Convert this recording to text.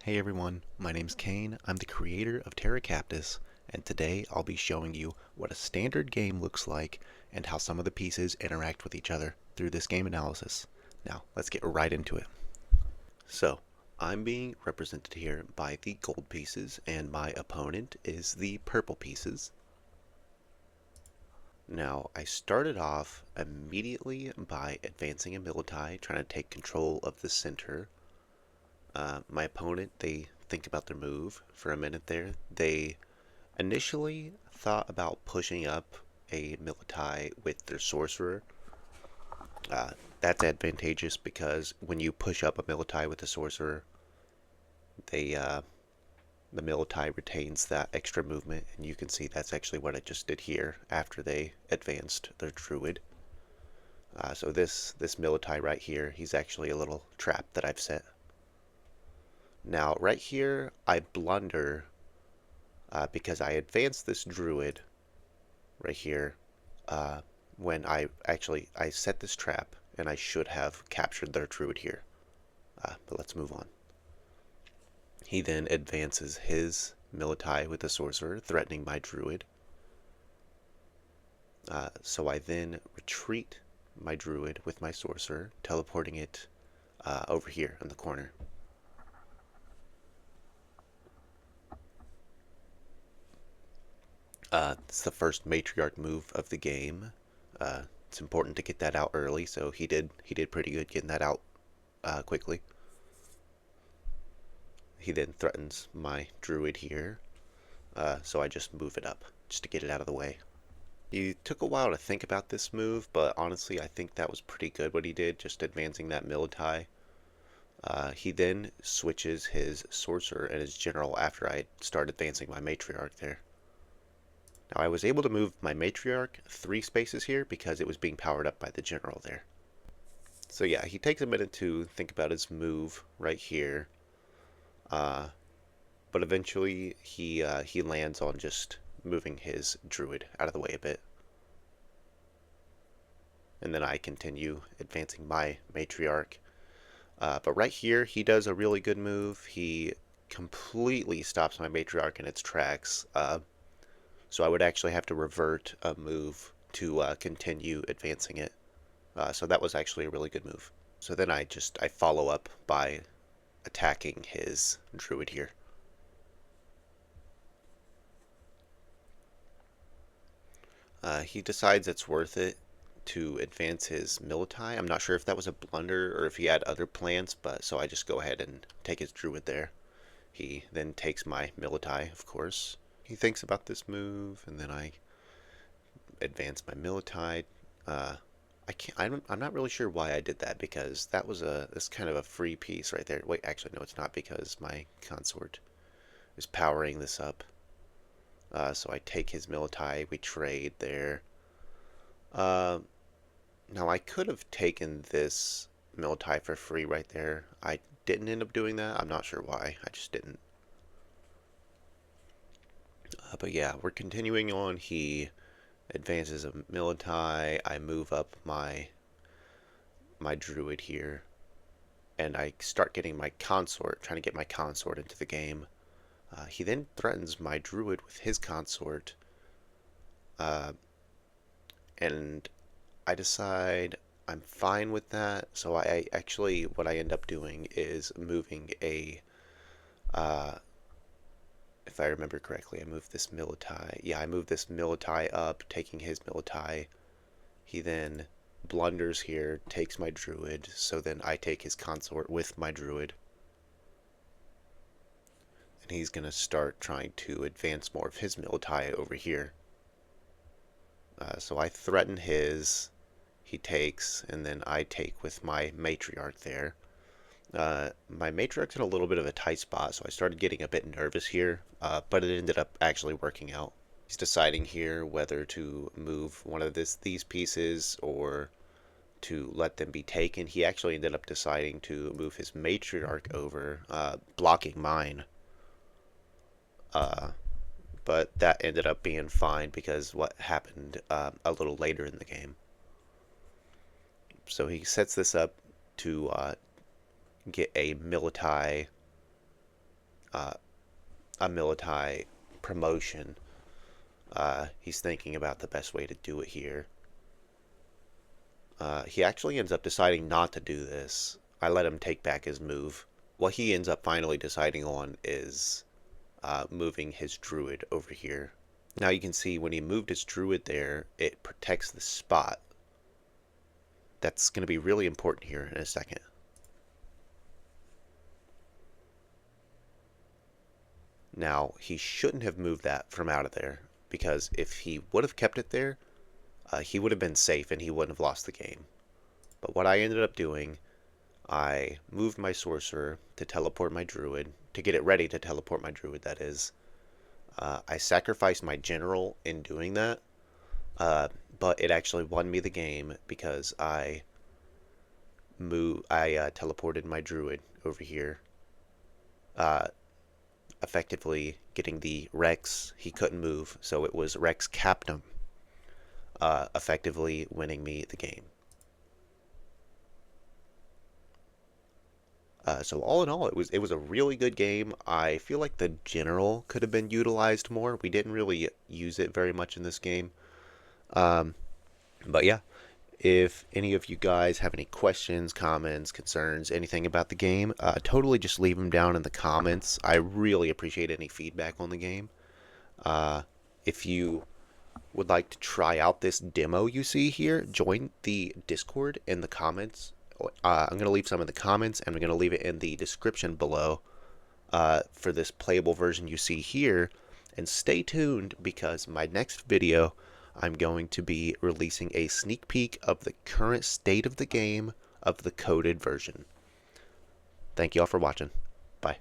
Hey everyone, my name's Kane. I'm the creator of Terra Captus, and today I'll be showing you what a standard game looks like and how some of the pieces interact with each other through this game analysis. Now, let's get right into it. So, I'm being represented here by the gold pieces, and my opponent is the purple pieces. Now, I started off immediately by advancing a militai, trying to take control of the center. My opponent, they think about their move for a minute there. They initially thought about pushing up a militai with their sorcerer. Uh, that's advantageous because when you push up a militai with a sorcerer, they the militai retains that extra movement, and you can see that's actually what I just did here after they advanced their druid. So this militai right here, he's actually a little trap that I've set. Now right here, I blunder because I advanced this druid right here when I set this trap and I should have captured their druid here. But let's move on. He then advances his militai with the sorcerer, threatening my druid. So I then retreat my druid with my sorcerer, teleporting it over here in the corner. It's the first Matriarch move of the game. It's important to get that out early, so he did pretty good getting that out quickly. He then threatens my druid here, so I just move it up just to get it out of the way. He took a while to think about this move, but honestly I think that was pretty good what he did, just advancing that militai. He then switches his sorcerer and his general after I start advancing my matriarch there. Now I was able to move my matriarch 3 spaces here because it was being powered up by the general there. So yeah, he takes a minute to think about his move right here. But eventually he lands on just moving his druid out of the way a bit. And then I continue advancing my matriarch. But right here, he does a really good move. He completely stops my matriarch in its tracks. So I would actually have to revert a move to continue advancing it. So that was actually a really good move. So then I follow up by attacking his druid here. He decides it's worth it to advance his militai. I'm not sure if that was a blunder or if he had other plans, but so I just go ahead and take his druid there. He then takes my militai, of course. He thinks about this move, and then I advance my militai. I'm not really sure why I did that because that's kind of a free piece right there. Wait, actually no, it's not because my consort is powering this up. So I take his militai, we trade there. Now I could have taken this militai for free right there. I didn't end up doing that. I'm not sure why. I just didn't. But yeah, we're continuing on. He advances a militai. I move up my druid here, and I start getting my consort, trying to get my consort into the game. He then threatens my druid with his consort, and I decide I'm fine with that. So I actually, what I end up doing is moving a, if I remember correctly, I moved this militai. Yeah, I moved this militai up, taking his militai. He then blunders here, takes my druid, so then I take his consort with my druid. And he's going to start trying to advance more of his militai over here. So I threaten his, he takes, and then I take with my matriarch there. My matriarch's in a little bit of a tight spot, so I started getting a bit nervous here, but it ended up actually working out. He's deciding here whether to move one of these pieces or to let them be taken. He actually ended up deciding to move his matriarch over, blocking mine. But that ended up being fine because what happened a little later in the game. So he sets this up to get a militai a Militai promotion. He's thinking about the best way to do it here. He actually ends up deciding not to do this. I let him take back his move. What he ends up finally deciding on is moving his druid over here. Now you can see when he moved his druid there, it protects the spot. That's going to be really important here in a second. Now, he shouldn't have moved that from out of there, because if he would have kept it there, he would have been safe and he wouldn't have lost the game. But what I ended up doing, I moved my sorcerer to teleport my druid, to get it ready to teleport my druid, that is. I sacrificed my general in doing that, but it actually won me the game because I teleported my druid over here, effectively getting the Rex he couldn't move, so it was Rex Captum, effectively winning me the game. So all in all, it was a really good game. I feel like the general could have been utilized more. We didn't really use it very much in this game. But yeah, if any of you guys have any questions, comments, concerns, anything about the game, totally just leave them down in the comments. I really appreciate any feedback on the game. If you would like to try out this demo you see here, join the Discord in the comments. I'm going to leave some in the comments, and I'm going to leave it in the description below for this playable version you see here. And stay tuned, because my next video, I'm going to be releasing a sneak peek of the current state of the game of the coded version. Thank you all for watching. Bye.